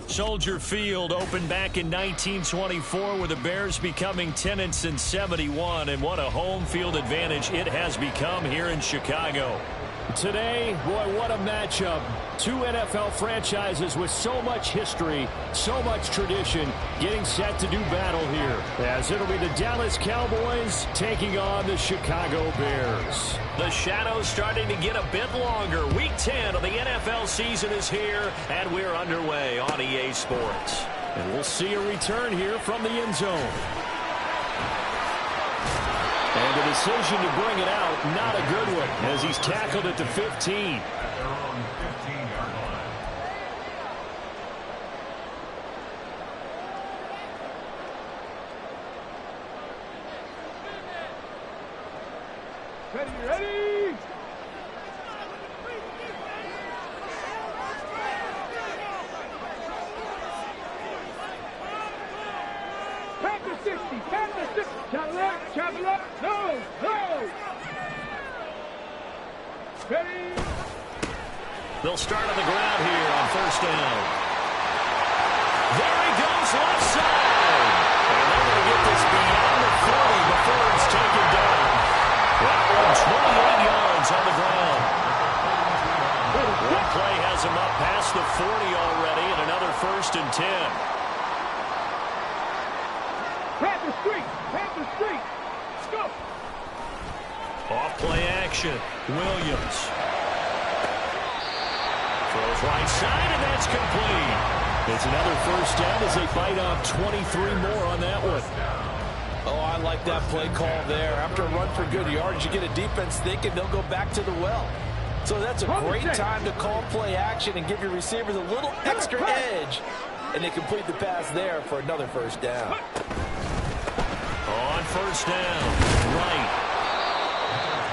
Soldier Field opened back in 1924 with the Bears becoming 10-71, and what a home field advantage it has become here in Chicago. Today, boy, what a matchup. Two NFL franchises with so much history, so much tradition, getting set to do battle here, as it'll be the Dallas Cowboys taking on the Chicago Bears. The shadows starting to get a bit longer. Week 10 of the NFL season is here, and we're underway on EA Sports. And we'll see a return here from the end zone. And the decision to bring it out, not a good one, as he's tackled at the 15. Ready! Back to 60, back to 60. Travel up, no. Ready? They'll start on the ground here on first down. There he goes, left side. And they're going to get this beyond the 40 before it's taken down. That one, 28 yards on the ground. One play has him up past the 40 already, and another 1st and 10. Panther street. Go. Off play action. Williams. Throws right side, and that's complete. It's another 1st down as they bite off 23 more on that one. Oh, I like that play call there. After a run for good yards, you get a defense thinking they'll go back to the well. So that's a great time to call play action and give your receivers a little extra edge. And they complete the pass there for another 1st down. On 1st down, right.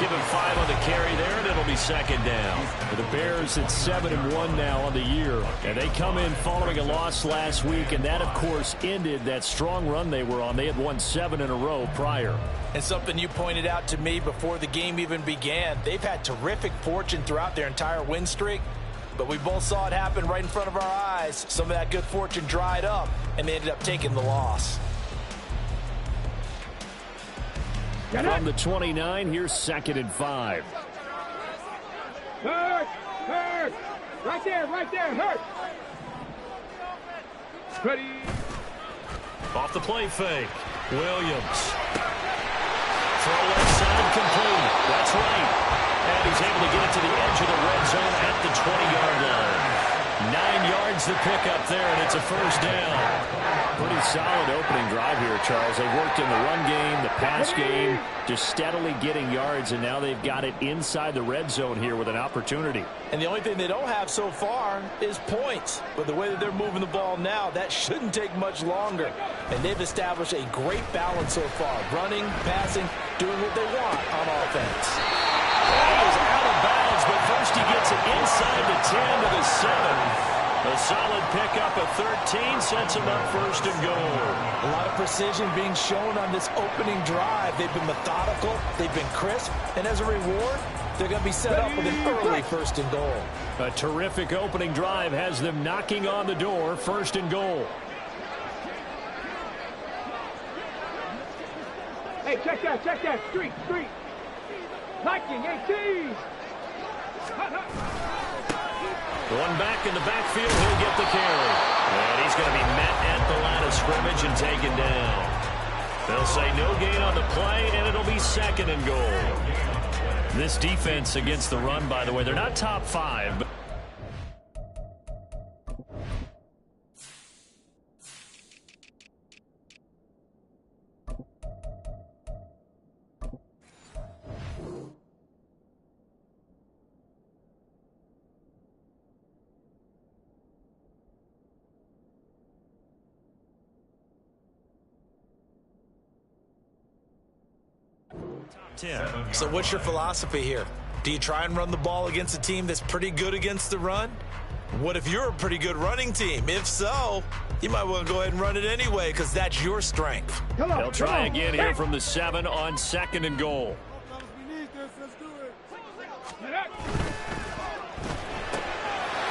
Give him 5 on the carry there, and it'll be 2nd down. For the Bears, it's 7-1 now on the year. And they come in following a loss last week, and that, of course, ended that strong run they were on. They had won 7 in a row prior. And something you pointed out to me before the game even began, they've had terrific fortune throughout their entire win streak. But we both saw it happen right in front of our eyes. Some of that good fortune dried up, and they ended up taking the loss. From the 29, here's 2nd and 5. Hurt. Right there, hurt. Ready. Off the play fake. Williams. Throw left side complete. That's right. And he's able to get it to the edge of the red zone at the 20-yard line. 9 yards to pick up there, and it's a 1st down. Pretty solid opening drive here, Charles. They worked in the run game, the pass game, just steadily getting yards, and now they've got it inside the red zone here with an opportunity. And the only thing they don't have so far is points. But the way that they're moving the ball now, that shouldn't take much longer. And they've established a great balance so far. Running, passing, doing what they want on offense. He is out of bounds, but first he gets it inside the 10 to the 7. A solid pickup of 13 sets him up 1st and goal. A lot of precision being shown on this opening drive. They've been methodical, they've been crisp, and as a reward, they're going to be set up with an early 1st and goal. A terrific opening drive has them knocking on the door, 1st and goal. Hey, check that. Street. Liking, 18. One back in the backfield, he'll get the carry. And he's going to be met at the line of scrimmage and taken down. They'll say no gain on the play, and it'll be 2nd and goal. This defense against the run, by the way, they're not top 5, but top 10. So what's your philosophy here? Do you try and run the ball against a team that's pretty good against the run? What if you're a pretty good running team? If so, you might want to go ahead and run it anyway because that's your strength. They'll try again here from the 7 on 2nd and goal.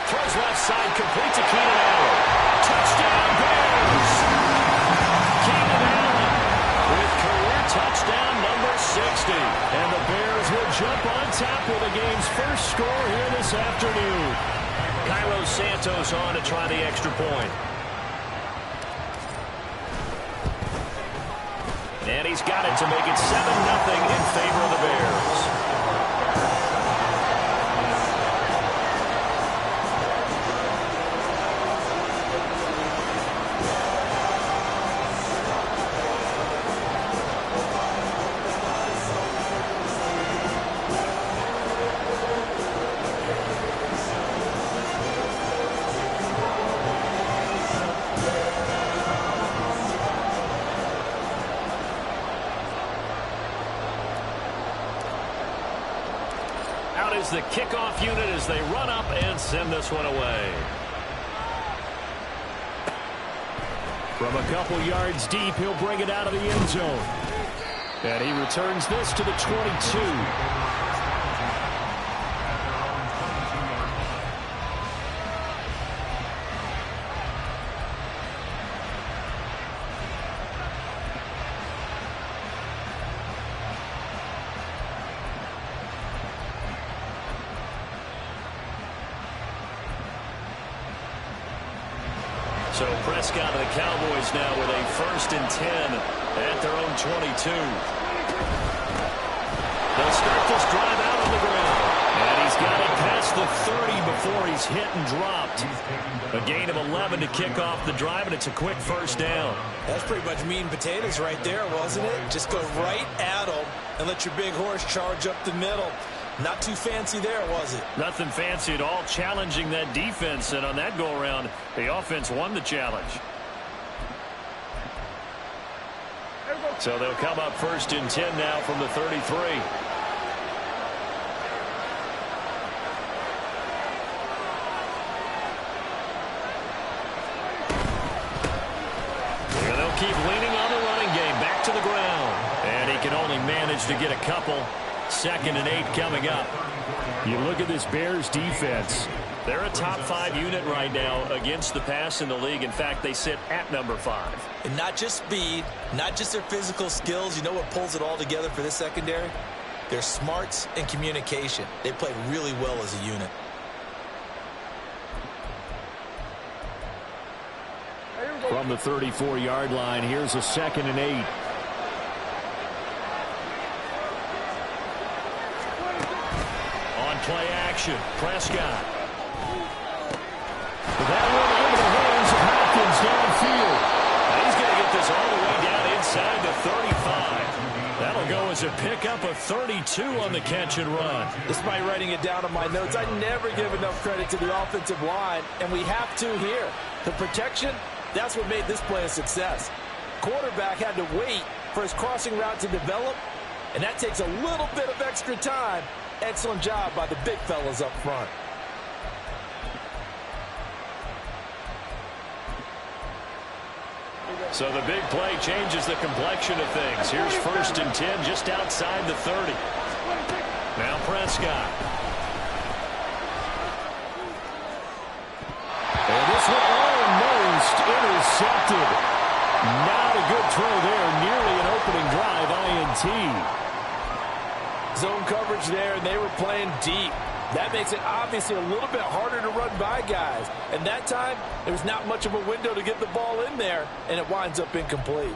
Throws left side, complete to Keenan Allen. first 60. And the Bears will jump on top with the game's first score here this afternoon. Cairo Santos on to try the extra point. And he's got it to make it 7-0 in favor of the Bears. The kickoff unit as they run up and send this one away. From a couple yards deep, he'll bring it out of the end zone. And he returns this to the 22. So Prescott of the Cowboys now with a 1st and 10 at their own 22. They'll start this drive out on the ground. And he's got it past the 30 before he's hit and dropped. A gain of 11 to kick off the drive, and it's a quick first down. That's pretty much meat and potatoes right there, wasn't it? Just go right at him and let your big horse charge up the middle. Not too fancy there, was it? Nothing fancy at all, challenging that defense. And on that go-around, the offense won the challenge. So they'll come up 1st and 10 now from the 33. And they'll keep leaning on the running game. Back to the ground. And he can only manage to get a couple. 2nd and 8 coming up. You look at this Bears defense. They're a top 5 unit right now against the pass in the league. In fact, they sit at number 5. And not just speed, not just their physical skills. You know what pulls it all together for this secondary? Their smarts and communication. They play really well as a unit. From the 34-yard line, here's a 2nd and 8. Play action. Prescott. That one into the hands of Hopkins downfield. He's going to get this all the way down inside the 35. That'll go as a pickup of 32 on the catch and run. Despite writing it down on my notes, I never give enough credit to the offensive line, and we have to here. The protection, that's what made this play a success. Quarterback had to wait for his crossing route to develop, and that takes a little bit of extra time. Excellent job by the big fellas up front. So the big play changes the complexion of things. Here's 1st and 10 just outside the 30. Now Prescott. And this one almost intercepted. Not a good throw there. Nearly an opening drive INT. Zone coverage there, and they were playing deep. That makes it obviously a little bit harder to run by guys. And that time, there's not much of a window to get the ball in there, and it winds up incomplete.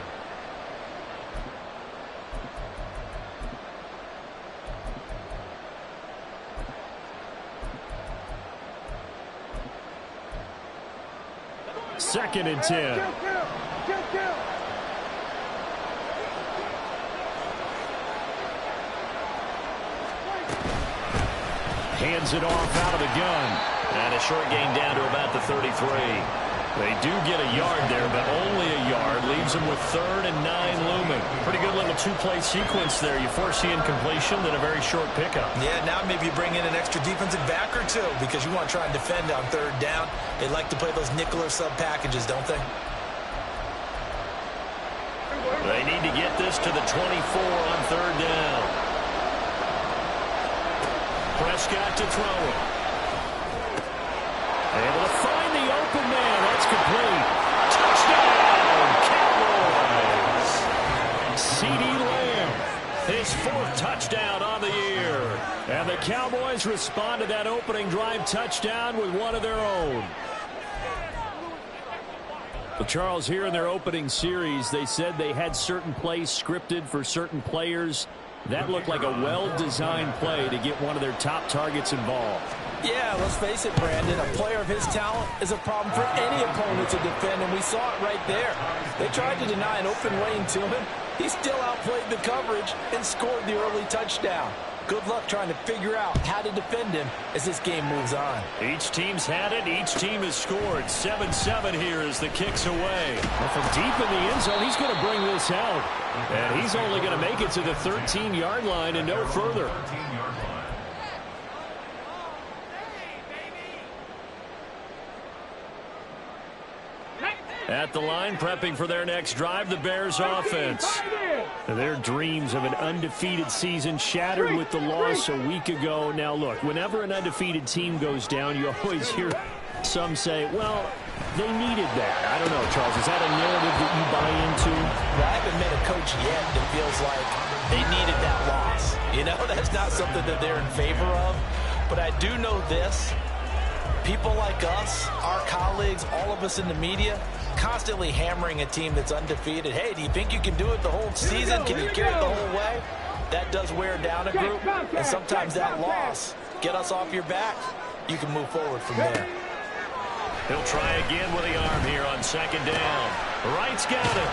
Second and 10. Hands it off out of the gun. And a short gain down to about the 33. They do get a yard there, but only a yard. Leaves them with 3rd and 9 looming. Pretty good little 2-play sequence there. You foresee incompletion, then a very short pickup. Yeah, now maybe you bring in an extra defensive back or two because you want to try and defend on 3rd down. They like to play those nickel or sub packages, don't they? They need to get this to the 24 on 3rd down. Prescott to throw it. Able to find the open man. That's complete. Touchdown, Cowboys. CeeDee Lamb. His 4th touchdown on the year. And the Cowboys respond to that opening drive touchdown with one of their own. Well, Charles, here in their opening series, they said they had certain plays scripted for certain players. That looked like a well-designed play to get one of their top targets involved. Yeah, let's face it, Brandon. A player of his talent is a problem for any opponent to defend, and we saw it right there. They tried to deny an open lane to him. He still outplayed the coverage and scored the early touchdown. Good luck trying to figure out how to defend him as this game moves on. Each team's had it. Each team has scored. 7-7 here as the kick's away. And from deep in the end zone, he's going to bring this out. And he's only going to make it to the 13-yard line and no further. At the line, prepping for their next drive, the Bears offense. Their dreams of an undefeated season shattered with the loss a week ago. Now, look, whenever an undefeated team goes down, you always hear some say, well, they needed that. I don't know, Charles. Is that a narrative that you buy into? Well, I haven't met a coach yet that feels like they needed that loss. You know, that's not something that they're in favor of. But I do know this. People like us, our colleagues, all of us in the media, constantly hammering a team that's undefeated. Hey, do you think you can do it the whole season? Can you carry it the whole way? That does wear down a group, and sometimes that loss, get us off your back, you can move forward from there. He'll try again with the arm here on 2nd down. Wright's got it.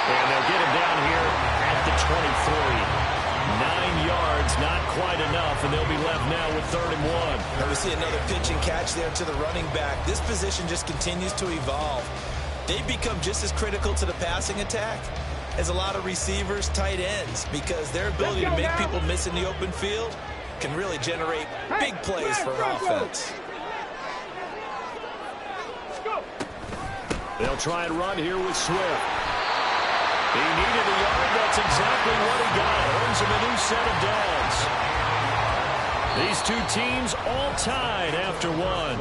And they'll get him down here at the 23. 9 yards, not quite enough, and they'll be left now with 3rd and 1. And we see another pitch and catch there to the running back. This position just continues to evolve. They've become just as critical to the passing attack as a lot of receivers, tight ends, because their ability to make people miss in the open field can really generate big plays for an offense. They'll try and run here with Swift. He needed a yard. That's exactly what he got. Earns him a new set of downs. These two teams all tied after one.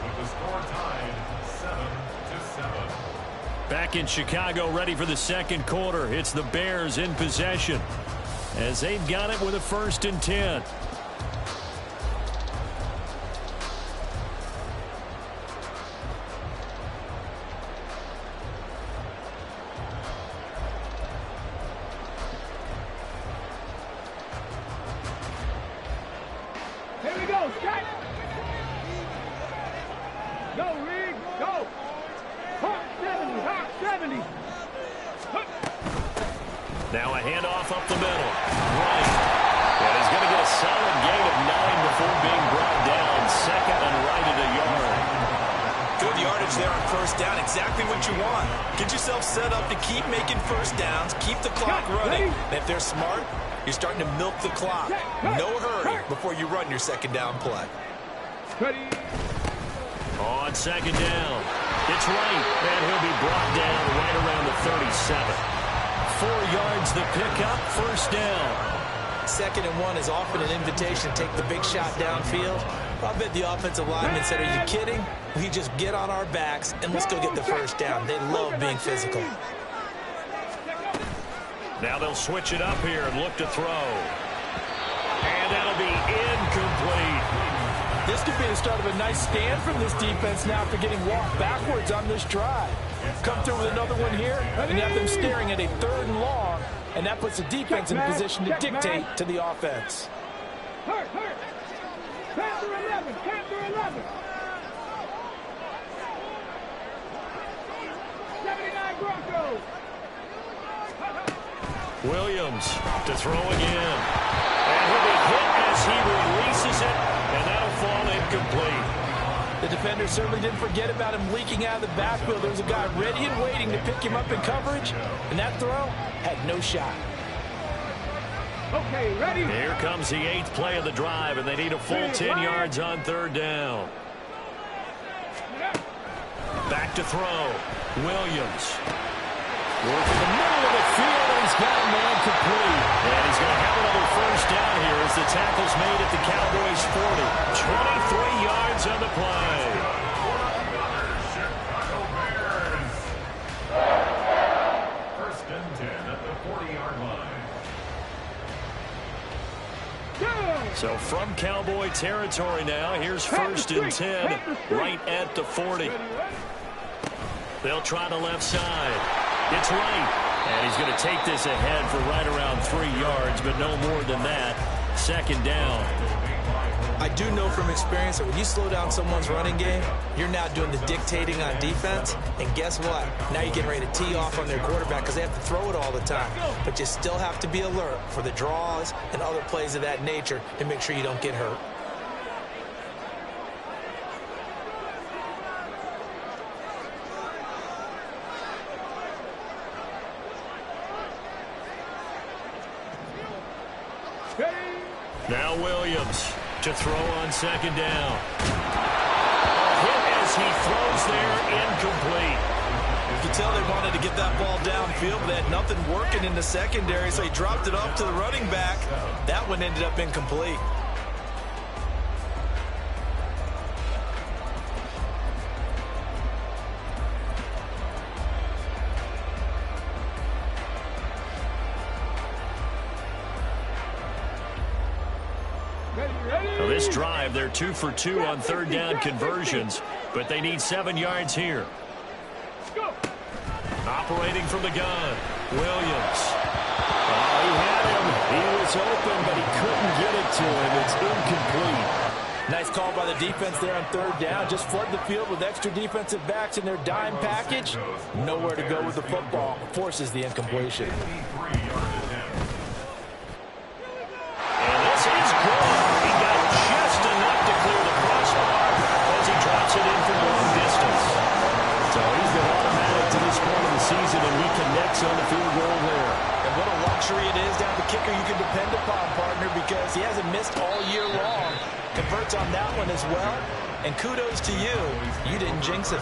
With the score tied 7-7. Back in Chicago, ready for the 2nd quarter. It's the Bears in possession as they've got it with a 1st and 10. Here we go, Scott. Go, Reed, go. Hawk 70, Hawk 70. Now a handoff up the middle. Right. And he's going to get a solid gain of 9 before being brought down. 2nd and right at a yard. Good yardage there on 1st down. Exactly what you want. Get yourself set up to keep making 1st downs. Keep the clock running. And if they're smart, you're starting to milk the clock. No hurry before you run your 2nd down play. On 2nd down. It's right. And he'll be brought down right around the 37. 4 yards the pickup. 1st down. 2nd and 1 is often an invitation to take the big shot downfield. I bet the offensive lineman said, are you kidding? We just get on our backs and let's go get the 1st down. They love being physical. Now they'll switch it up here and look to throw. And that'll be incomplete. This could be the start of a nice stand from this defense now after getting walked backwards on this drive. Come through with another one here, and you have them staring at a 3rd and long, and that puts the defense in a position to dictate to the offense. Hurt. Panther 11, Panther 11. 79 Broncos. Williams to throw again. And he'll be hit as he releases it, and that'll fall incomplete. The defender certainly didn't forget about him leaking out of the backfield. There was a guy ready and waiting to pick him up in coverage, and that throw had no shot. Okay, ready? Here comes the 8th play of the drive, and they need a full 10 yards on 3rd down. Back to throw. Williams. Working the middle of the field, and he's got a man complete. And he's going to have another 1st down here as the tackle's made at the Cowboys' 40. 23 yards on the play. Chicago Bears. 1st and 10 at the 40-yard line. So from Cowboy territory now, here's 1st and 10 right at the 40. They'll try the left side. It's right. And he's going to take this ahead for right around 3 yards, but no more than that. 2nd down. I do know from experience that when you slow down someone's running game, you're now doing the dictating on defense. And guess what? Now you're getting ready to tee off on their quarterback because they have to throw it all the time. But you still have to be alert for the draws and other plays of that nature to make sure you don't get hurt. Now Williams to throw on 2nd down. Hit as he throws there, incomplete. You can tell they wanted to get that ball downfield, but they had nothing working in the secondary, so he dropped it off to the running back. That one ended up incomplete. Now this drive, they're 2 for 2 on 3rd down conversions, but they need 7 yards here. Operating from the gun, Williams. Oh, he had him. He was open, but he couldn't get it to him. It's incomplete. Nice call by the defense there on 3rd down. Just flood the field with extra defensive backs in their dime package. Nowhere to go with the football. Forces the incompletion. And this is good. He got just enough to clear the crossbar as he drops it in from long distance. So he's been automatic to this point of the season, and he connects on the field goal there. And what a luxury it is to have a kicker you can depend upon, partner, because he hasn't missed all year long. Converts on that one as well. And kudos to you. You didn't jinx it.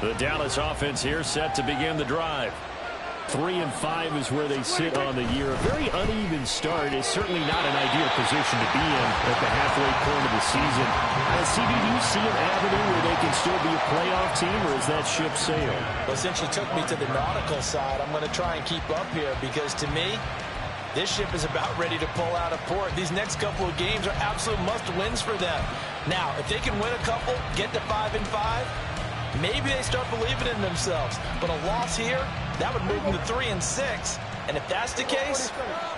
The Dallas offense here set to begin the drive. 3 and 5 is where they sit on the year. A very uneven start is certainly not an ideal position to be in at the halfway point of the season. CD, do you see an avenue where they can still be a playoff team, or is that ship sailed? Well, since you took me to the nautical side, I'm going to try and keep up here because to me, this ship is about ready to pull out of port. These next couple of games are absolute must-wins for them. Now, if they can win a couple, get to 5 and 5, maybe they start believing in themselves. But a loss here, that would move them to 3 and 6. And if that's the case,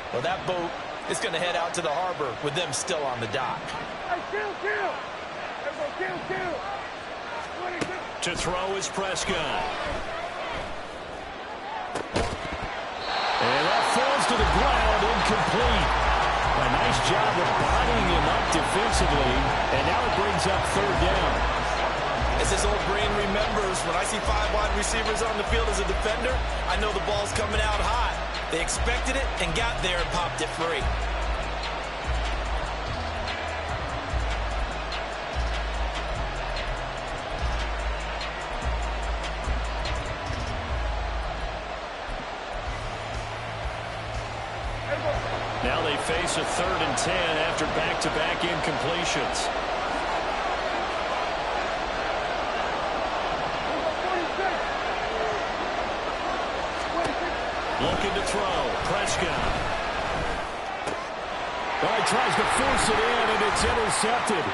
well, that boat is going to head out to the harbor with them still on the dock. To throw is Prescott. And that falls to the ground, incomplete. A nice job of bodying him up defensively. And now it brings up 3rd down. As this old brain remembers, when I see 5 wide receivers on the field as a defender, I know the ball's coming out hot. They expected it and got there and popped it free. Now they face a 3rd and 10 after back-to-back incompletions. Looking to throw. Prescott. Oh, he tries to force it in, and it's intercepted.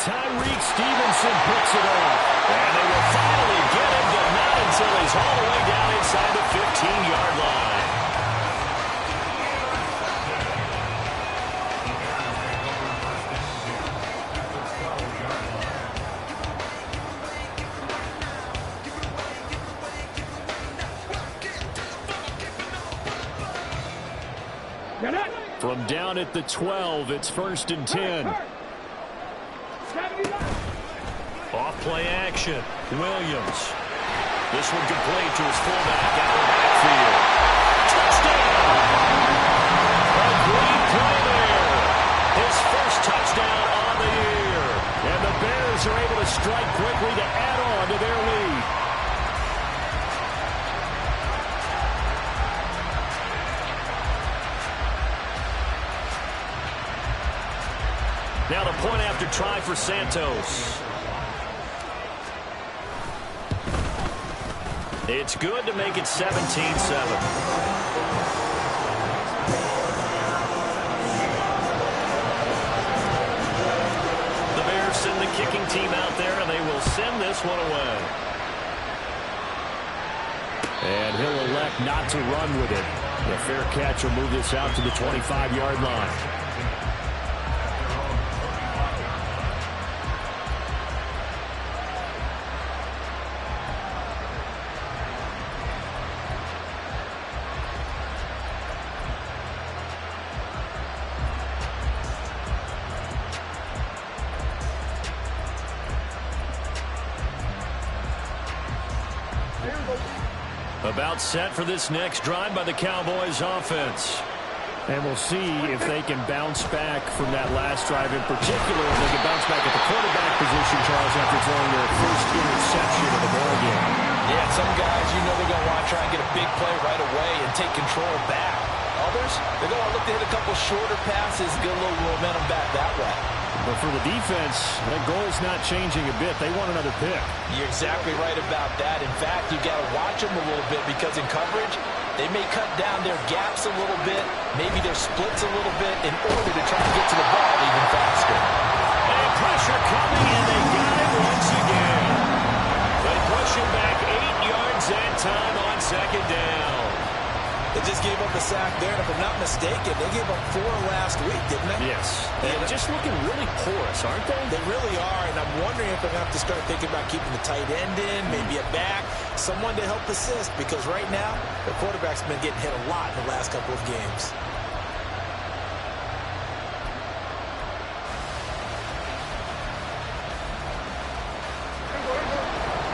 Tyreek Stevenson picks it off. And they will finally get him, but not until he's all the way down inside the 15-yard line. From down at the 12, it's 1st and 10. Off play action. Williams. This one complete to his fullback out of the backfield. Touchdown! A great play there. His first touchdown on the year. And the Bears are able to strike quickly to add on to their lead. third try for Santos. It's good to make it 17-7. Send the kicking team out there, and they will send this one away. And he'll elect not to run with it. The fair catch will move this out to the 25-yard line. About set for this next drive by the Cowboys offense. And we'll see if they can bounce back from that last drive in particular. If they can bounce back at the quarterback position, Charles, after throwing their first interception of the ball game. Yeah, some guys, you know they're going to want to try and get a big play right away and take control back. Others, they're going to look to hit a couple shorter passes, get a little momentum back that way. But for the defense, that goal's not changing a bit. They want another pick. You're exactly right about that. In fact, you got to watch them a little bit because in coverage, they may cut down their gaps a little bit, maybe their splits a little bit in order to try to get to the ball even faster. And pressure coming, and they got it once again. They push him back 8 yards that time on second down. They just gave up a sack there, and if I'm not mistaken, they gave up 4 last week, didn't they? Yes. And just looking really porous, aren't they? They really are, and I'm wondering if they're going to have to start thinking about keeping the tight end in, maybe a back, someone to help assist, because right now, the quarterback's been getting hit a lot in the last couple of games.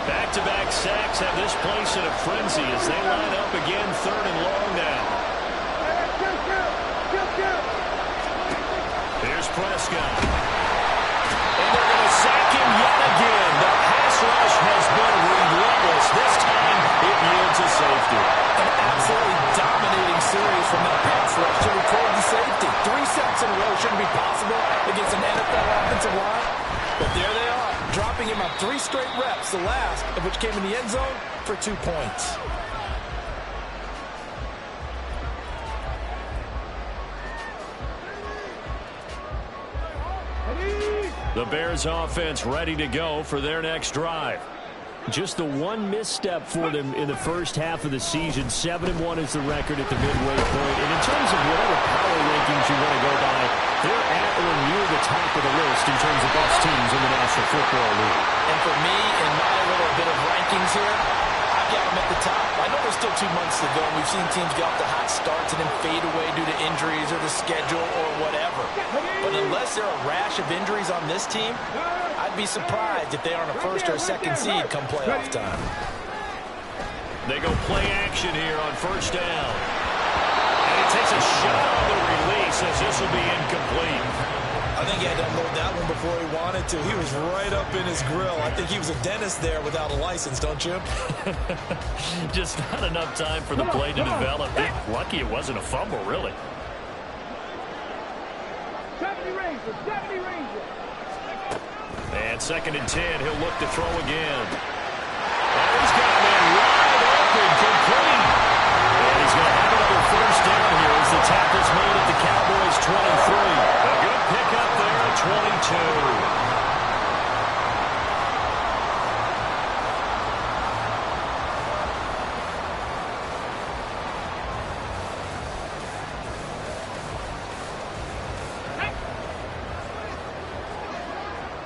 Back-to-back sacks have this place in a frenzy as they line up again, 3rd and long now. Here's Prescott. And they're going to sack him yet again. The pass rush has been relentless. This time, it yields a safety. An absolutely dominating series from that pass rush to record the safety. 3 sacks in a row shouldn't be possible against an NFL offensive line. But there they are, dropping him on 3 straight reps, the last of which came in the end zone for 2 points. The Bears offense ready to go for their next drive. Just the one misstep for them in the first half of the season. 7-1 is the record at the midway point. And in terms of whatever power rankings you want to go by, they're at or near the top of the list in terms of best teams in the National Football League. And for me, in my little bit of rankings here, I've got them at the top. I know there's still 2 months to go, and we've seen teams get off to hot starts and then fade away due to injuries or the schedule or whatever. But unless there are a rash of injuries on this team, I'd be surprised if they aren't a 1st or a 2nd seed come playoff time. They go play action here on 1st down. And he takes a shot on the release as this will be incomplete. I think he had to unload that one before he wanted to. He was right up in his grill. I think he was a dentist there without a license, don't you? Just not enough time for the play to develop. Lucky it wasn't a fumble, really. 70 Rangers, 70 Rangers. And 2nd and 10, he'll look to throw again. And he's got a man wide open, complete. And he's going to have another 1st down here as the tackle's made at the Cowboys' 23. A good pickup there at 22.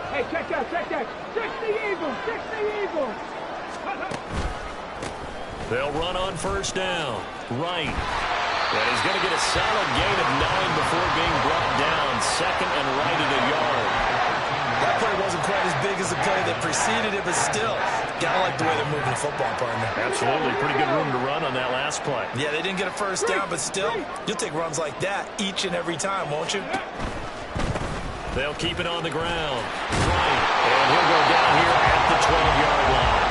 Hey, check that, check that. 60 Eagles, 60 Eagles. They'll run on 1st down. Right. And he's going to get a solid gain of 9 before being brought down. 2nd and right at a yard. That play wasn't quite as big as the play that preceded it, but still, gotta like the way they're moving the football, partner. Absolutely. Pretty good room to run on that last play. Yeah, they didn't get a 1st down, but still, you'll take runs like that each and every time, won't you? They'll keep it on the ground. Right. And he'll go down here at the 12-yard line.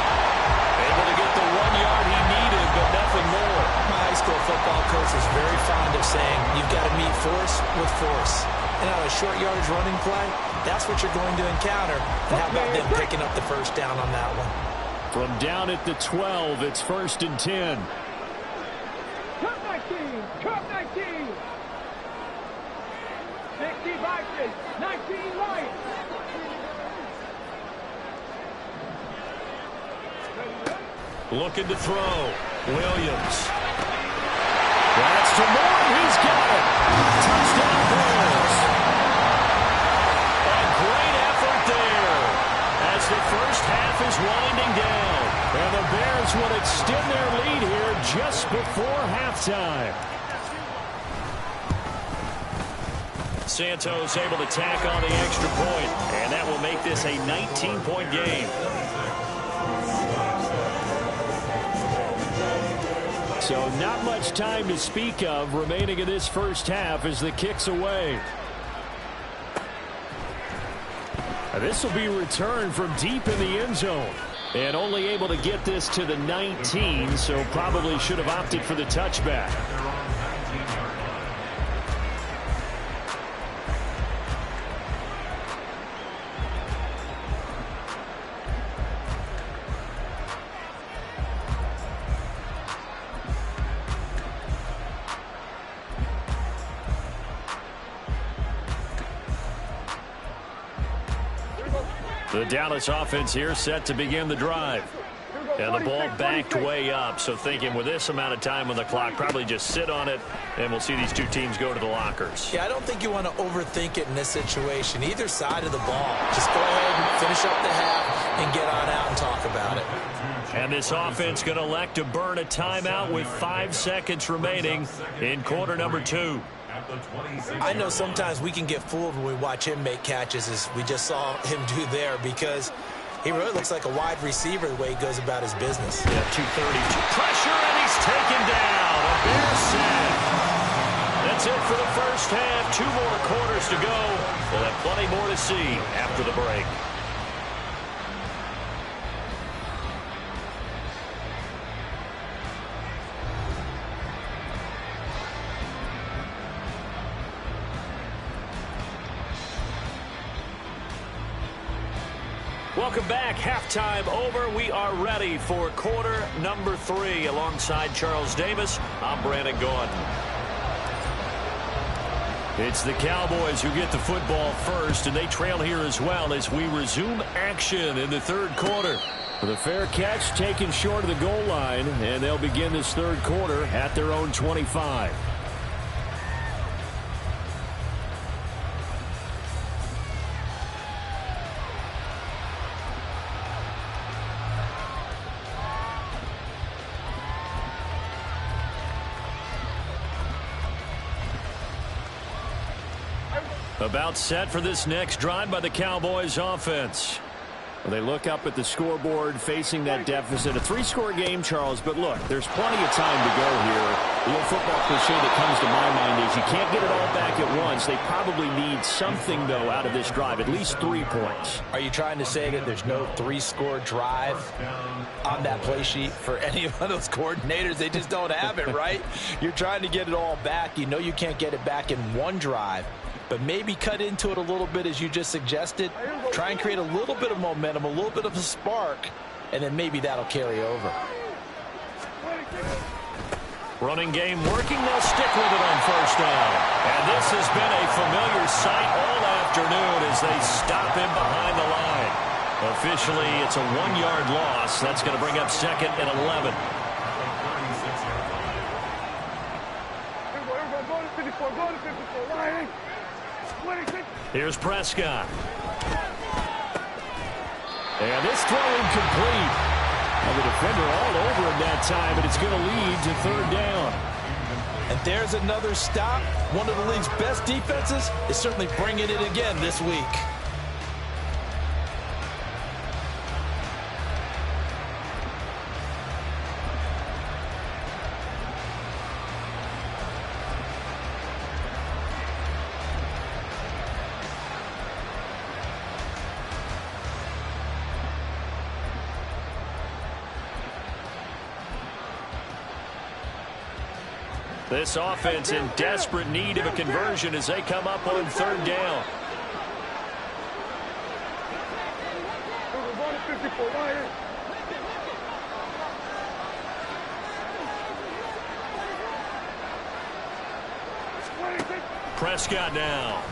Able to get the 1 yard he needed, but nothing more. My high school football coach is very fond of saying, you've got to meet force with force. and on a short yardage running play, that's what you're going to encounter. And how about them picking up the first down on that one? From down at the 12, it's 1st and 10. Top 19. Top 19. 60 Vikings. 19 Lions. Looking to throw. Williams. That's to Moore. He's got it. Touchdown Bears. A great effort there as the first half is winding down. And the Bears will extend their lead here just before halftime. Santos able to tack on the extra point, and that will make this a 19-point game. So not much time to speak of remaining in this first half as the kick's away. This will be returned from deep in the end zone. And only able to get this to the 19, so probably should have opted for the touchback. The Dallas offense here set to begin the drive. And the ball backed way up, so thinking with this amount of time on the clock, probably just sit on it, and we'll see these two teams go to the lockers. Yeah, I don't think you want to overthink it in this situation. Either side of the ball. Just go ahead and finish up the half and get on out and talk about it. And this offense going to elect to burn a timeout with 5 seconds remaining in quarter number 2. I know sometimes we can get fooled when we watch him make catches, as we just saw him do there, because he really looks like a wide receiver the way he goes about his business. Yeah, 232 pressure, and he's taken down. A Bear sack. That's it for the first half. 2 more quarters to go. We'll have plenty more to see after the break. Welcome back. Halftime over. We are ready for quarter number 3. Alongside Charles Davis, I'm Brandon Gaudin. It's the Cowboys who get the football first, and they trail here as well as we resume action in the third quarter. The fair catch taken short of the goal line, and they'll begin this third quarter at their own 25. About set for this next drive by the Cowboys offense. Well, they look up at the scoreboard facing that deficit. A 3-score game, Charles, but look, there's plenty of time to go here. The old football cliche that comes to my mind is you can't get it all back at once. They probably need something, though, out of this drive, at least 3 points. Are you trying to say that there's no 3-score drive on that play sheet for any of those coordinators? They just don't have it, right? You're trying to get it all back. You know you can't get it back in one drive. But maybe cut into it a little bit, as you just suggested. Try and create a little bit of momentum, a little bit of a spark, and then maybe that'll carry over. Running game working. They'll stick with it on first down. And this has been a familiar sight all afternoon as they stop him behind the line. Officially, it's a 1-yard loss. That's going to bring up 2nd and 11. Here's Prescott. And this throw incomplete. And the defender all over him that time, and it's going to lead to 3rd down. And there's another stop. One of the league's best defenses is certainly bringing it again this week. This offense in desperate need of a conversion as they come up on third down. Prescott now.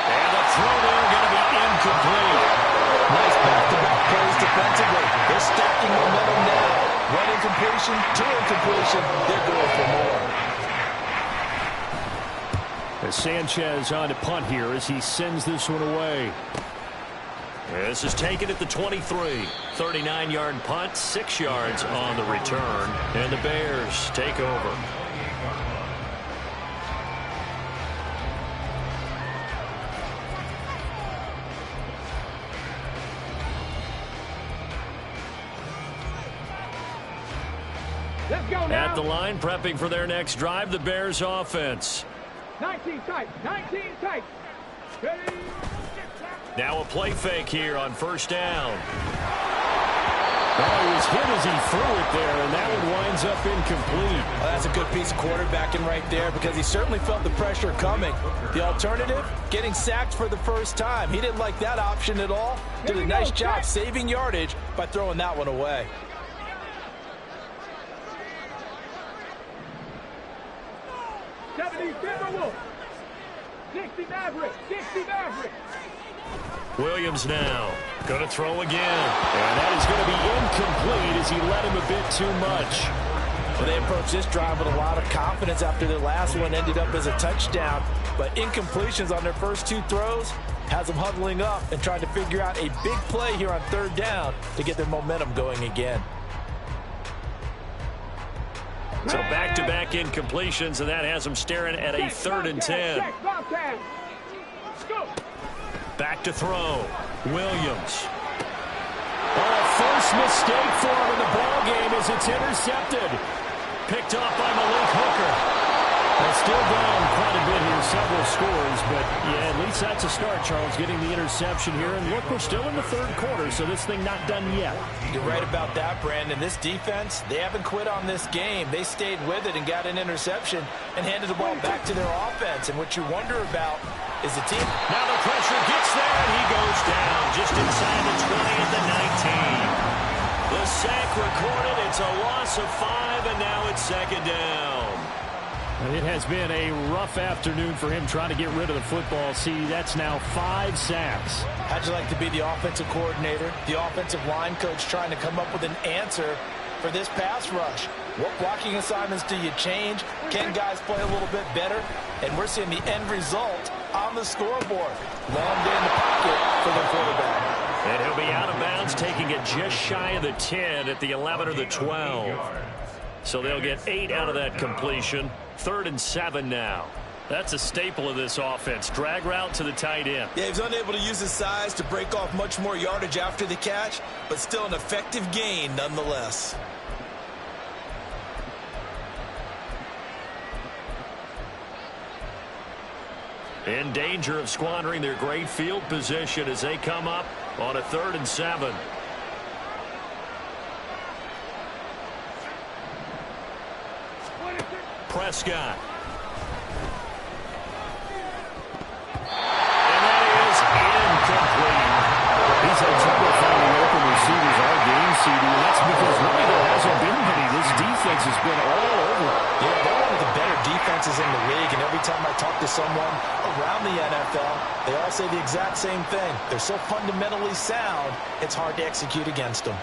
And the throw there going to be incomplete. Nice back-to-back plays defensively. They're stacking momentum now. One incompletion, two incompletion. They're going for more. As Sanchez on to punt here as he sends this one away. This is taken at the 23. 39-yard punt, 6 yards on the return. And the Bears take over. Let's go now. At the line, prepping for their next drive, the Bears offense. 19 tight. 19 tight. Ready. Now a play fake here on first down. Oh, he was hit as he threw it there, and that one winds up incomplete. Well, that's a good piece of quarterbacking right there because he certainly felt the pressure coming. The alternative, getting sacked for the first time. He didn't like that option at all. Did a nice job saving yardage by throwing that one away. Timberwolves. 60 Maverick. 60 Maverick. Williams now going to throw again. And that is going to be incomplete as he led him a bit too much. Well, they approached this drive with a lot of confidence after their last one ended up as a touchdown. But incompletions on their first two throws has them huddling up and trying to figure out a big play here on third down to get their momentum going again. So back-to-back incompletions, and that has them staring at a 3rd and 10. Back to throw. Williams. Oh, first mistake for him in the ball game as it's intercepted. Picked off by Malik Hooker. They're still down quite a bit here, several scores, but yeah, at least that's a start, Charles, getting the interception here. And look, we're still in the 3rd quarter, so this thing not done yet. You're right about that, Brandon. This defense, they haven't quit on this game. They stayed with it and got an interception and handed the ball back to their offense. And what you wonder about is the team. Now the pressure gets there, and he goes down just inside the 20 at the 19. The sack recorded. It's a loss of 5, and now it's 2nd down. It has been a rough afternoon for him trying to get rid of the football. See, that's now 5 sacks. How'd you like to be the offensive coordinator, the offensive line coach trying to come up with an answer for this pass rush? What blocking assignments do you change? Can guys play a little bit better? And we're seeing the end result on the scoreboard. Long day in the pocket for the quarterback. And he'll be out of bounds, taking it just shy of the 10 at the 11 or the 12. So they'll get 8 out of that completion. 3rd and 7 now. That's a staple of this offense. Drag route to the tight end. Yeah, he was unable to use his size to break off much more yardage after the catch, but still an effective gain nonetheless. In danger of squandering their great field position as they come up on a 3rd and 7. Prescott. And that is incomplete. He's had trouble finding open receivers all game, CD, and that's because really there hasn't been many. This defense has been all over. Yeah, they're one of the better defenses in the league, and every time I talk to someone around the NFL, they all say the exact same thing. They're so fundamentally sound, it's hard to execute against them.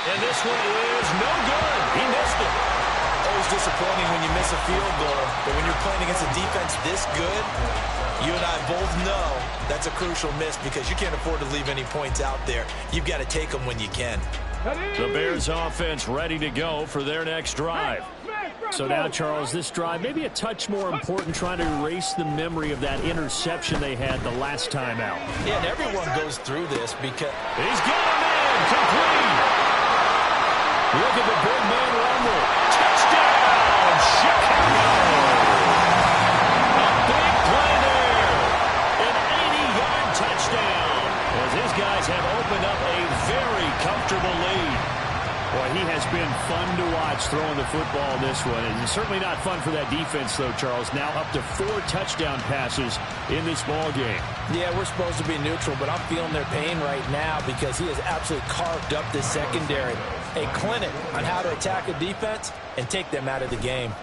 And this one is no good. He missed it. Always disappointing when you miss a field goal, but when you're playing against a defense this good, you and I both know that's a crucial miss because you can't afford to leave any points out there. You've got to take them when you can. The Bears offense ready to go for their next drive. So now, Charles, this drive maybe a touch more important, trying to erase the memory of that interception they had the last time out. Yeah, and everyone goes through this because He's got a man complete. Look at the big man rumble. Touchdown, Chicago. A big play there. An 80-yard touchdown. much throwing the football in this one. It's certainly not fun for that defense, though, Charles. Now up to 4 touchdown passes in this ball game. Yeah, we're supposed to be neutral, but I'm feeling their pain right now because he has absolutely carved up the secondary. A clinic on how to attack a defense and take them out of the game.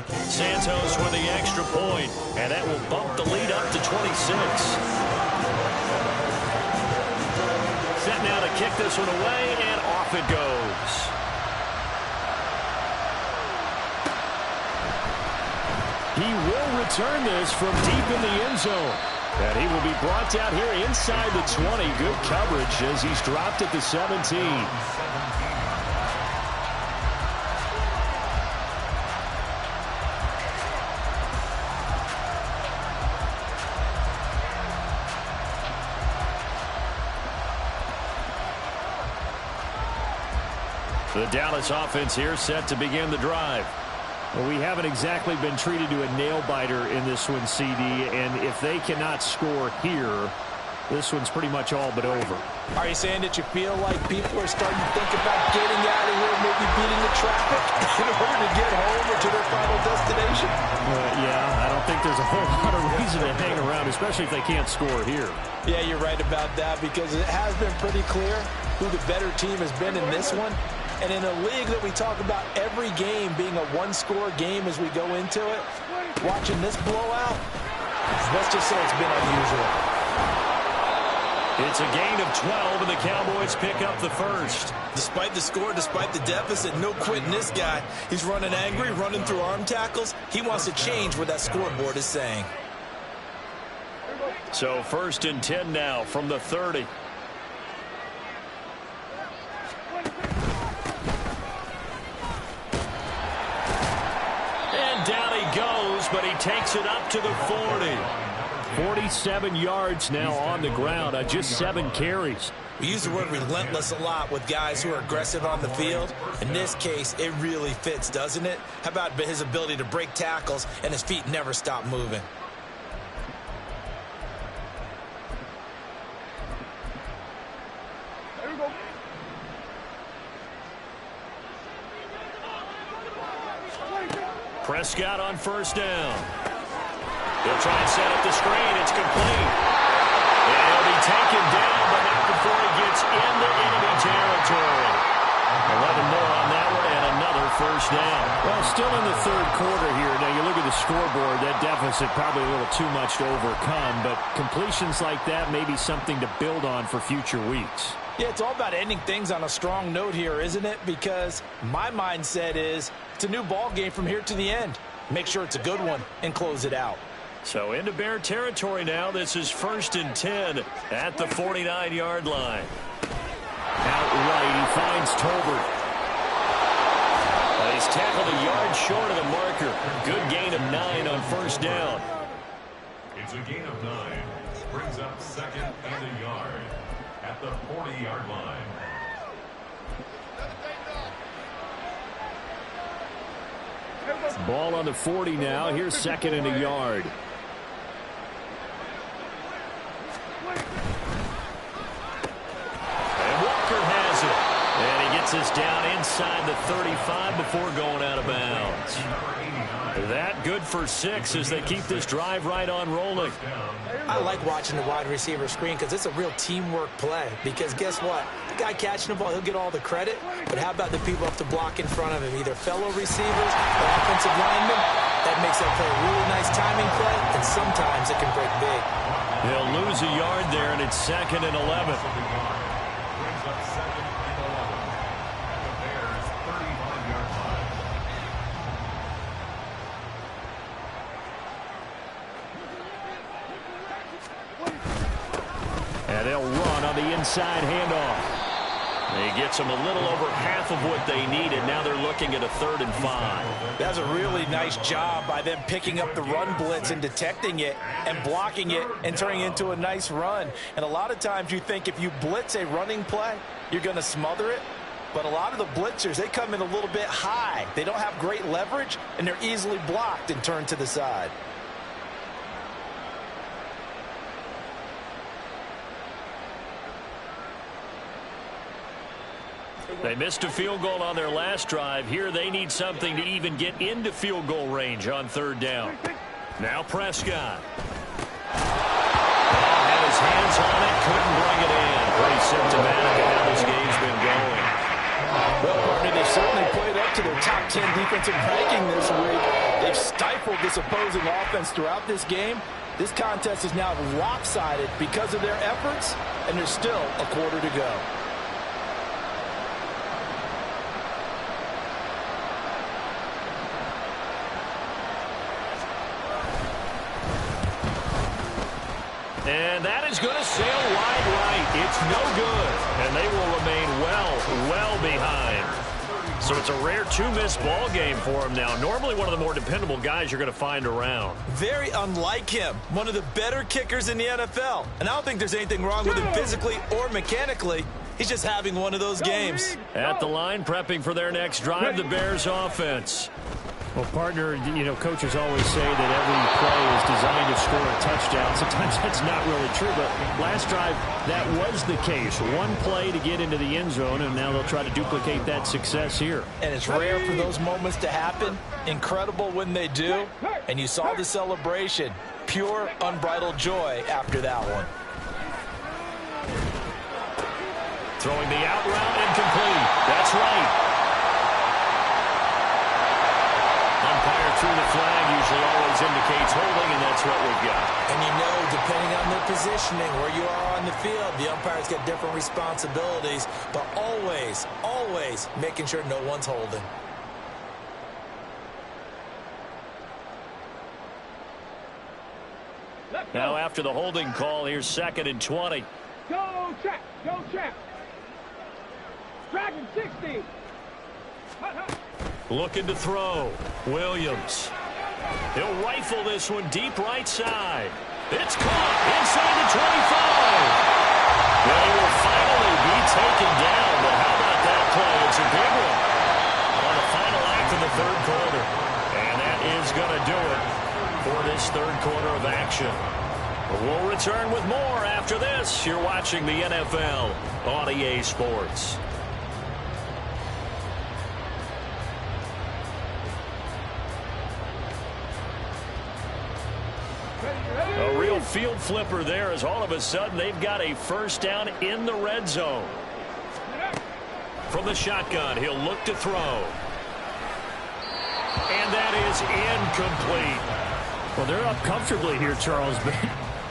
Santos with the extra point, and that will bump the lead up to 26. Set now to kick this one away, and off it goes. He will return this from deep in the end zone. And he will be brought down here inside the 20. Good coverage as he's dropped at the 17. The Dallas offense here set to begin the drive. Well, we haven't exactly been treated to a nail-biter in this one, CD, and if they cannot score here, this one's pretty much all but over. Are you saying that you feel like people are starting to think about getting out of here, maybe beating the traffic in order to get home or to their final destination? Yeah, I don't think there's a whole lot of reason to hang around, especially if they can't score here. Yeah, you're right about that because it has been pretty clear who the better team has been in this one. And in a league that we talk about every game being a one-score game as we go into it, watching this blowout, let's just say it's been unusual. It's a gain of 12, and the Cowboys pick up the first. Despite the score, despite the deficit, no quitting this guy. He's running angry, running through arm tackles. He wants to change what that scoreboard is saying. So 1st and 10 now from the 30. Down he goes, but he takes it up to the 40. 47 yards now on the ground on just 7 carries. We use the word relentless a lot with guys who are aggressive on the field. In this case, it really fits, doesn't it? How about his ability to break tackles and his feet never stop moving? Prescott on 1st down. They'll try and set up the screen. It's complete. And he'll be taken down, but not before he gets into enemy territory. 11 more on that one, and another 1st down. Well, still in the 3rd quarter here. Now, you look at the scoreboard, that deficit probably a little too much to overcome, but completions like that may be something to build on for future weeks. Yeah, it's all about ending things on a strong note here, isn't it? Because my mindset is it's a new ball game from here to the end. Make sure it's a good one and close it out. So into Bear territory now. This is 1st and 10 at the 49-yard line. Out right, he finds Tolbert. He's tackled a yard short of the marker. Good gain of 9 on 1st down. It's a gain of 9. Brings up 2nd and a yard at the 40-yard line. Ball on the 40 now. Here's 2nd and a yard. And Walker has it. And he gets us down inside the 35 before going out of bounds. That good for 6 as they keep this drive right on rolling. I like watching the wide receiver screen because it's a real teamwork play. Because guess what? The guy catching the ball, he'll get all the credit. But how about the people up to block in front of him? Either fellow receivers or offensive linemen. That makes that play a really nice timing play. And sometimes it can break big. They'll lose a yard there, and it's 2nd and 11. Brings up 2nd and 11 at the Bears' 35-yard line. And they'll run on the inside handoff. He gets them a little over half of what they needed. Now they're looking at a 3rd and 5. That's a really nice job by them picking up the run blitz and detecting it and blocking it and turning it into a nice run. And a lot of times you think if you blitz a running play, you're going to smother it. But a lot of the blitzers, they come in a little bit high. They don't have great leverage, and they're easily blocked and turned to the side. They missed a field goal on their last drive. Here they need something to even get into field goal range on third down. Now Prescott. Had his hands on it, couldn't bring it in. Pretty symptomatic of how this game's been going. Well, partner, they've certainly played up to their top 10 defensive ranking this week. They've stifled this opposing offense throughout this game. This contest is now lopsided because of their efforts, and there's still a quarter to go. And that is going to sail wide right. It's no good. And they will remain well behind. So it's a rare two-miss ball game for him now. Normally one of the more dependable guys you're going to find around. Very unlike him. One of the better kickers in the NFL. And I don't think there's anything wrong with him physically or mechanically. He's just having one of those games. At the line, prepping for their next drive, the Bears offense. Well, partner, you know, coaches always say that every play is designed to score a touchdown. Sometimes that's not really true, but last drive, that was the case. One play to get into the end zone, and now they'll try to duplicate that success here. And it's rare for those moments to happen. Incredible when they do. And you saw the celebration. Pure, unbridled joy after that one. Throwing the out route incomplete. That's right. Umpire through the flag usually always indicates holding, and that's what we've got. And you know, depending on their positioning, where you are on the field, the umpire's got different responsibilities, but always making sure no one's holding. Now after the holding call, here's 2nd and 20. Go, check. Go, check. Dragon 60. Looking to throw. Williams. He'll rifle this one deep right side. It's caught inside the 25. They will finally be taken down, but how about that play? It's a big one on the final act of the third quarter. And that is going to do it for this third quarter of action. We'll return with more after this. You're watching the NFL on EA Sports. A real field flipper there as all of a sudden they've got a first down in the red zone. From the shotgun, he'll look to throw. And that is incomplete. Well, they're up comfortably here, Charles, but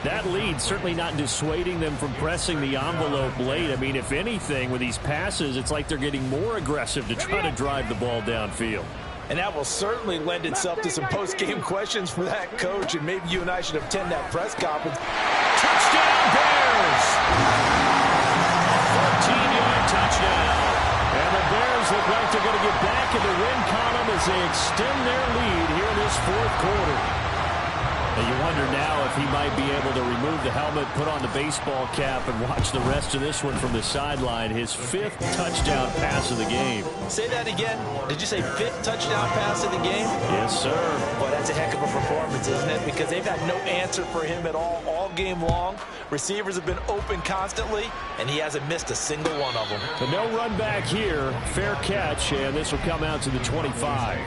that lead certainly not dissuading them from pressing the envelope late. I mean, if anything, with these passes, it's like they're getting more aggressive to try to drive the ball downfield. And that will certainly lend itself to some post-game questions for that coach, and maybe you and I should attend that press conference. Touchdown, Bears! 14-yard touchdown. And the Bears look like they're going to get back in the win column as they extend their lead here in this fourth quarter. And you wonder now if he might be able to remove the helmet, put on the baseball cap, and watch the rest of this one from the sideline. His 5th touchdown pass of the game. Say that again. Did you say 5th touchdown pass of the game? Yes, sir. Boy, that's a heck of a performance, isn't it? Because they've had no answer for him at all game long. Receivers have been open constantly, and he hasn't missed a single one of them. But no run back here. Fair catch, and this will come out to the 25.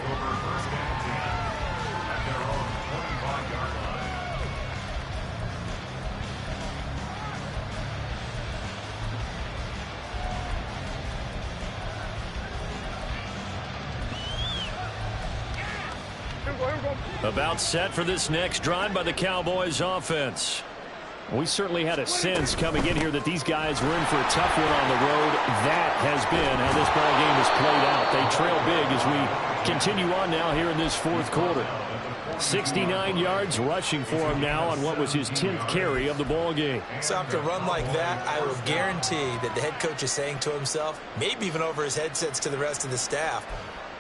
About set for this next drive by the Cowboys offense. We certainly had a sense coming in here that these guys were in for a tough one on the road. That has been how this ball game has played out. They trail big as we continue on now here in this fourth quarter. 69 yards rushing for him now on what was his 10th carry of the ball game. So after a run like that, I will guarantee that the head coach is saying to himself, maybe even over his headsets to the rest of the staff,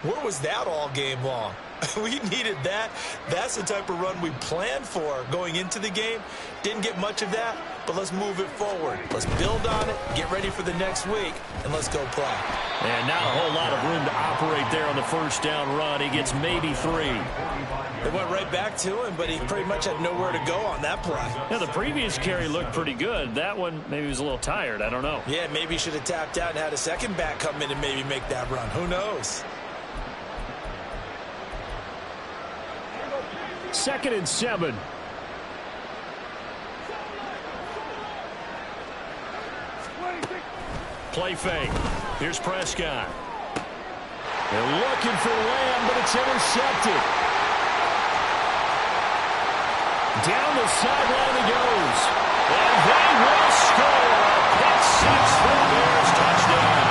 where was that all game long? We needed that. That's the type of run we planned for going into the game. Didn't get much of that, but let's move it forward. Let's build on it, get ready for the next week, and let's go play. And not a whole lot of room to operate there on the first down run. He gets maybe 3. The went right back to him, but he pretty much had nowhere to go on that play. Yeah, the previous carry looked pretty good. That one, maybe he was a little tired. I don't know. Yeah, maybe he should have tapped out and had a second back come in and maybe make that run. Who knows? 2nd and 7. Play fake. Here's Prescott. They're looking for Lamb, but it's intercepted. Down the sideline he goes. And they will score. A pick six for the Bears. Touchdown.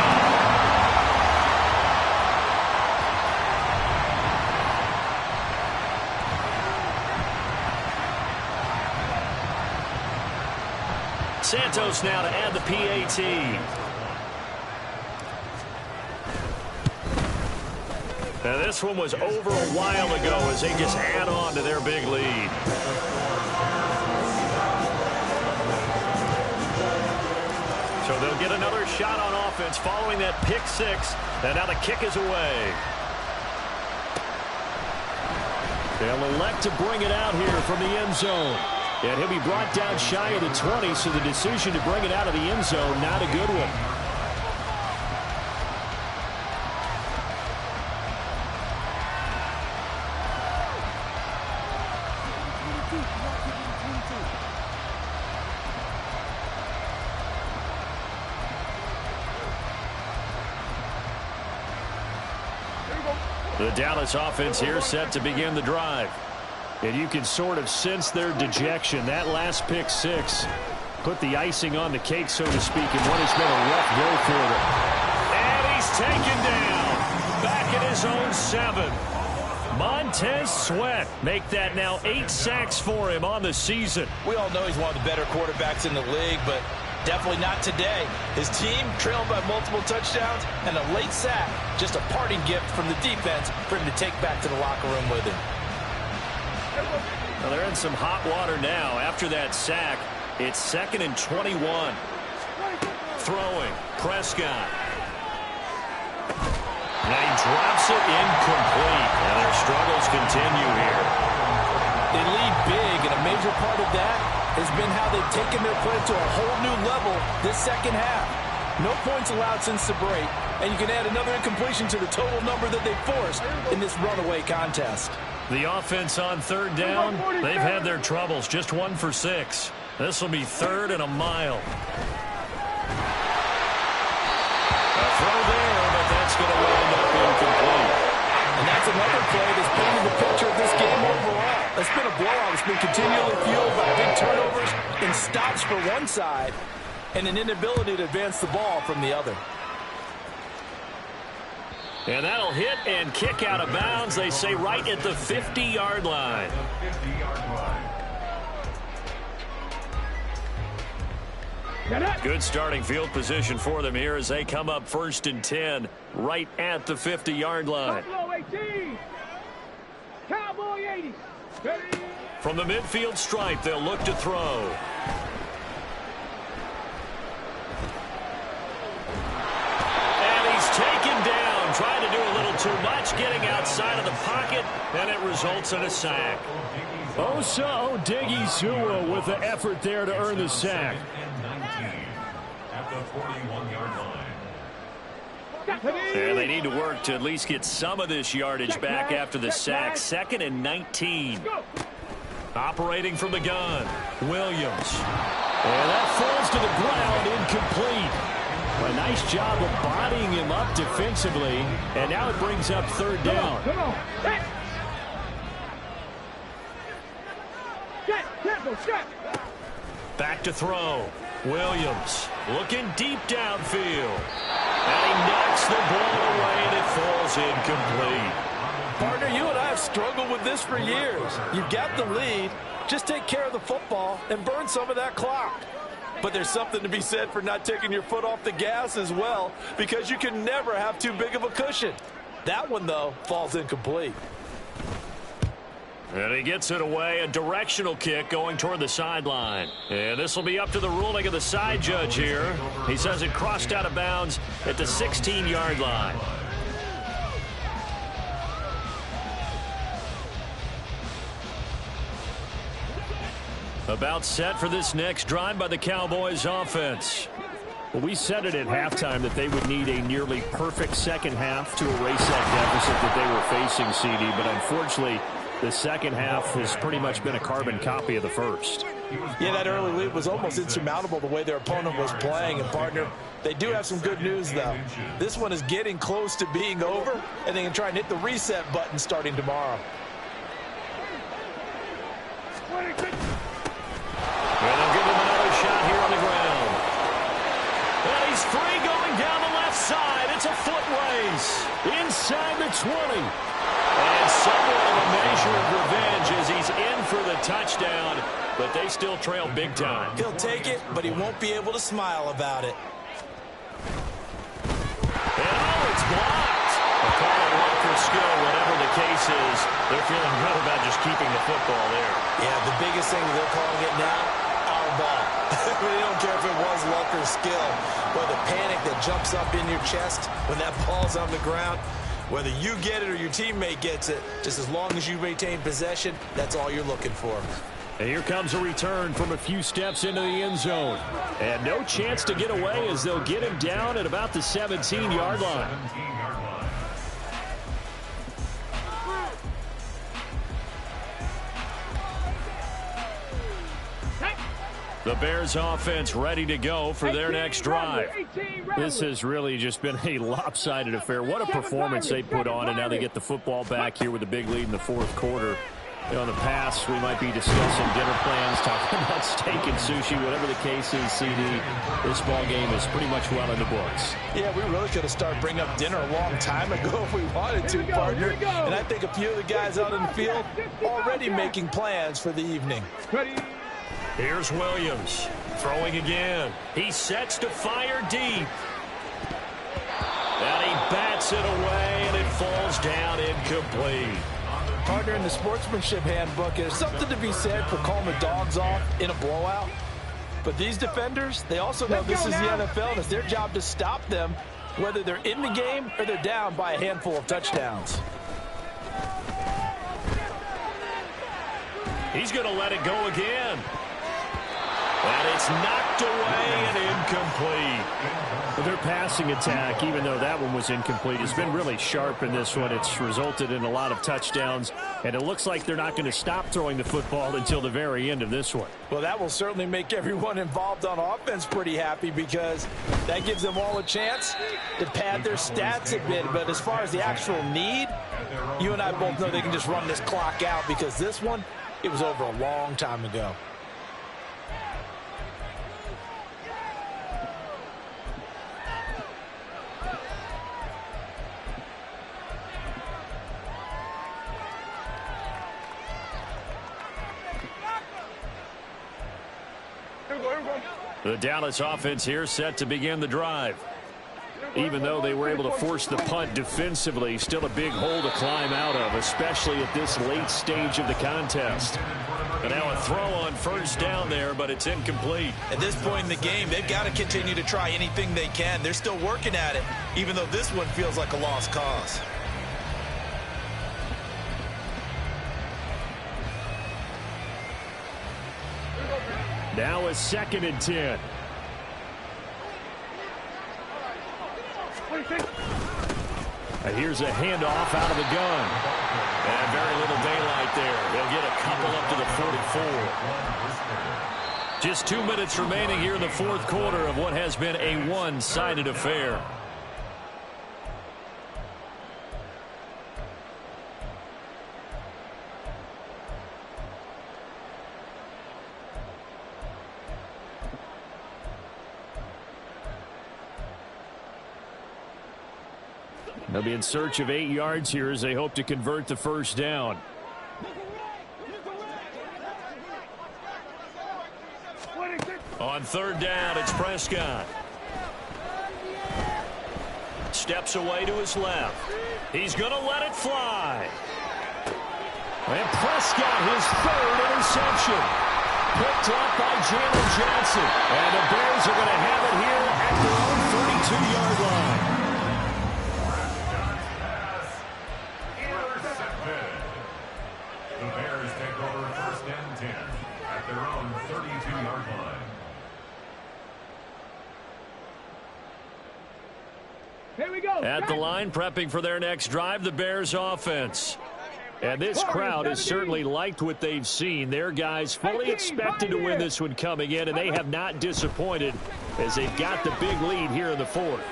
Santos now to add the PAT. Now this one was over a while ago as they just add on to their big lead. So they'll get another shot on offense following that pick six. And now the kick is away. They'll elect to bring it out here from the end zone. And he'll be brought down shy of the 20, so the decision to bring it out of the end zone, not a good one. The Dallas offense here set to begin the drive. And you can sort of sense their dejection. That last pick six put the icing on the cake, so to speak, in what has been a rough go for them. And he's taken down. Back at his own 7. Montez Sweat make that now 8 sacks for him on the season. We all know he's one of the better quarterbacks in the league, but definitely not today. His team trailed by multiple touchdowns and a late sack. Just a parting gift from the defense for him to take back to the locker room with him. Well, they're in some hot water now. After that sack, it's 2nd and 21. Throwing. Prescott. And he drops it incomplete. And their struggles continue here. They lead big, and a major part of that has been how they've taken their play to a whole new level this second half. No points allowed since the break, and you can add another incompletion to the total number that they forced in this runaway contest. The offense on 3rd down, they've had their troubles. Just 1 for 6. This will be 3rd and a mile. A throw there, but that's going to wind up incomplete. And that's another play that's painted the picture of this game overall. It's been a blowout. It's been continually fueled by big turnovers and stops for one side and an inability to advance the ball from the other. And that'll hit and kick out of bounds, they say, right at the 50-yard line. Good starting field position for them here as they come up 1st and 10 right at the 50-yard line. Cowboy 80. From the midfield stripe, they'll look to throw. Taken down, trying to do a little too much, getting outside of the pocket, and it results in a sack. Osa Odighizuwa with the effort there to earn the sack. At the 41-yard line. And they need to work to at least get some of this yardage back after the sack. 2nd and 19. Operating from the gun, Williams. And that falls to the ground, incomplete. A nice job of bodying him up defensively, and now it brings up 3rd down. Come on. Set. Back to throw. Williams looking deep downfield. And he knocks the ball away, and it falls incomplete. Partner, you and I have struggled with this for years. You've got the lead. Just take care of the football and burn some of that clock. But there's something to be said for not taking your foot off the gas as well, because you can never have too big of a cushion. That one, though, falls incomplete. And he gets it away, a directional kick going toward the sideline. And this will be up to the ruling of the side judge here. He says it crossed out of bounds at the 16-yard line. About set for this next drive by the Cowboys offense. Well, we said it at halftime that they would need a nearly perfect second half to erase that deficit that they were facing, CD. But unfortunately, the second half has pretty much been a carbon copy of the first. Yeah, that early lead was almost insurmountable the way their opponent was playing. And, partner, they do have some good news, though. This one is getting close to being over, and they can try and hit the reset button starting tomorrow. And they'll give him another shot here on the ground. And he's free going down the left side. It's a foot race. Inside the 20. And somewhat of a measure of revenge as he's in for the touchdown. But they still trail big time. He'll take it, but he won't be able to smile about it. And it's blocked. A call on Walker's skill, whatever the case is, they're feeling good about just keeping the football there. Yeah, the biggest thing that they're calling it now, our ball. They don't care if it was luck or skill, but the panic that jumps up in your chest when that ball's on the ground, whether you get it or your teammate gets it, just as long as you maintain possession, that's all you're looking for. And here comes a return from a few steps into the end zone. And no chance to get away as they'll get him down at about the 17-yard line. The Bears offense ready to go for their next drive. This has really just been a lopsided affair. What a performance they put on, and now they get the football back here with a big lead in the fourth quarter. You know, in the past, we might be discussing dinner plans, talking about steak and sushi, whatever the case is, CD. This ball game is pretty much well in the books. Yeah, we really could have started bringing up dinner a long time ago if we wanted to, partner. And I think a few of the guys out in the field already making plans for the evening. Here's Williams throwing again. He sets to fire deep. And he bats it away, and it falls down incomplete. Partner, in the sportsmanship handbook, there's something to be said for calling the dogs off in a blowout. But these defenders, they also know this is the NFL, and it's their job to stop them, whether they're in the game or they're down by a handful of touchdowns. He's going to let it go again. And it's knocked away and incomplete. Well, their passing attack, even though that one was incomplete, has been really sharp in this one. It's resulted in a lot of touchdowns, and it looks like they're not going to stop throwing the football until the very end of this one. Well, that will certainly make everyone involved on offense pretty happy, because that gives them all a chance to pad their stats a bit. But as far as the actual need, you and I both know they can just run this clock out, because this one, it was over a long time ago. The Dallas offense here set to begin the drive. Even though they were able to force the punt defensively, still a big hole to climb out of, especially at this late stage of the contest. And now a throw on first down there, but it's incomplete. At this point in the game, they've got to continue to try anything they can. They're still working at it, even though this one feels like a lost cause. Now a 2nd and 10. And here's a handoff out of the gun. And very little daylight there. They'll get a couple up to the 44. Just 2 minutes remaining here in the fourth quarter of what has been a one-sided affair. They'll be in search of 8 yards here as they hope to convert the first down. On 3rd down, it's Prescott. Steps away to his left. He's going to let it fly. And Prescott, his 3rd interception. Picked up by Jalen Johnson. And the Bears are going to have it here at their own 32-yard line. The Bears take over 1st and 10 at their own 32-yard line. Here we go. At the line, prepping for their next drive, the Bears offense. And this crowd has certainly liked what they've seen. Their guys fully expected to win this one coming in, and they have not disappointed as they've got the big lead here in the fourth.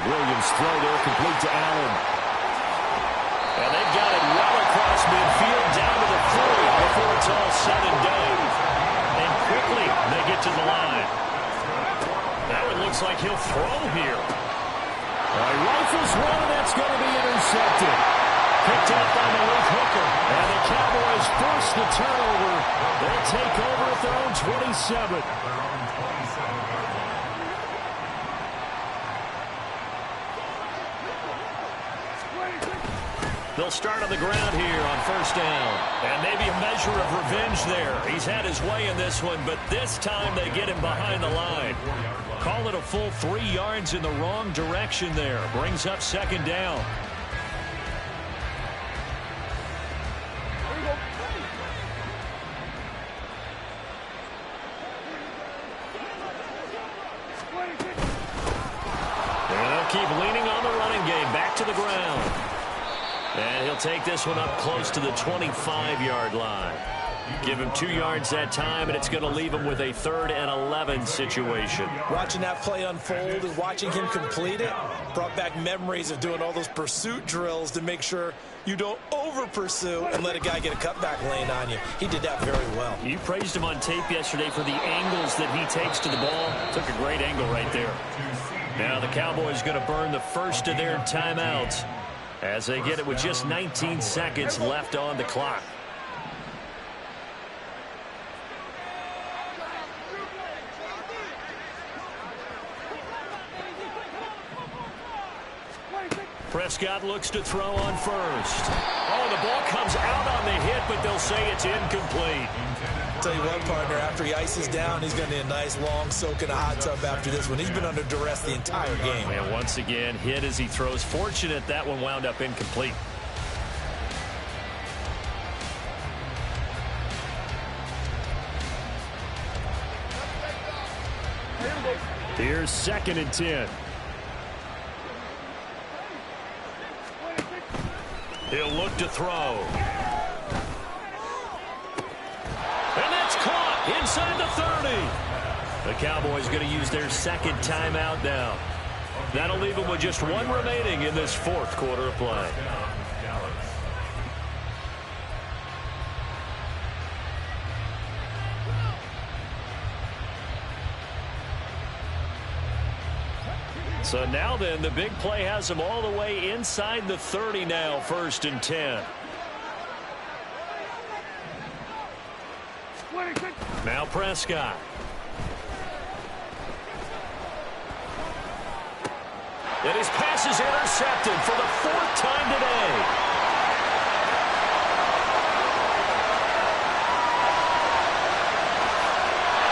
Williams throw there, complete to Allen. And they've got it well across midfield down to the 40 before it's all said and done. And quickly they get to the line. Now it looks like he'll throw here. He rifles one, and that's going to be intercepted. Picked up by Malik Hooker. And the Cowboys force the turnover. They'll take over at their own 27. They'll start on the ground here on first down. And maybe a measure of revenge there. He's had his way in this one, but this time they get him behind the line. Call it a full 3 yards in the wrong direction there. Brings up second down. And they'll keep leaning on the running game. Back to the ground. And he'll take this one up close to the 25-yard line. Give him 2 yards that time, and it's going to leave him with a 3rd and 11 situation. Watching that play unfold and watching him complete it brought back memories of doing all those pursuit drills to make sure you don't over-pursue and let a guy get a cutback lane on you. He did that very well. You praised him on tape yesterday for the angles that he takes to the ball. Took a great angle right there. Now the Cowboys going to burn the first of their timeouts as they get it with just 19 seconds left on the clock. Prescott looks to throw on first. Oh, the ball comes out on the hit, but they'll say it's incomplete. I'll tell you what, partner, after he ices down, he's going to need a nice long soak in a hot tub after this one. He's been under duress the entire game. And once again, hit as he throws. Fortunate that one wound up incomplete. Here's 2nd and 10. He'll look to throw. And that's caught inside the 30. The Cowboys going to use their 2nd timeout now. That'll leave them with just 1 remaining in this 4th quarter of play. So now then, the big play has them all the way inside the 30 now, 1st and 10. Now Prescott. And his pass is intercepted for the 4th time today.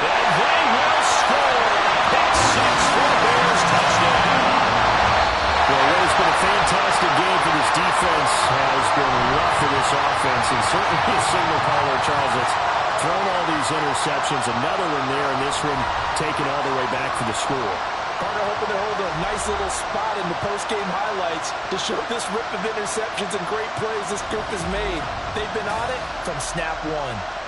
And they will score. Pick 6 for the Bears, touchdown. Well, what has been a fantastic game for this defense has been rough for this offense, and certainly a single caller, Charles, that's thrown all these interceptions. Another one there, and this one taken all the way back for the score. Partner hoping to hold a nice little spot in the post-game highlights to show this rip of interceptions and great plays this group has made. They've been on it from snap one.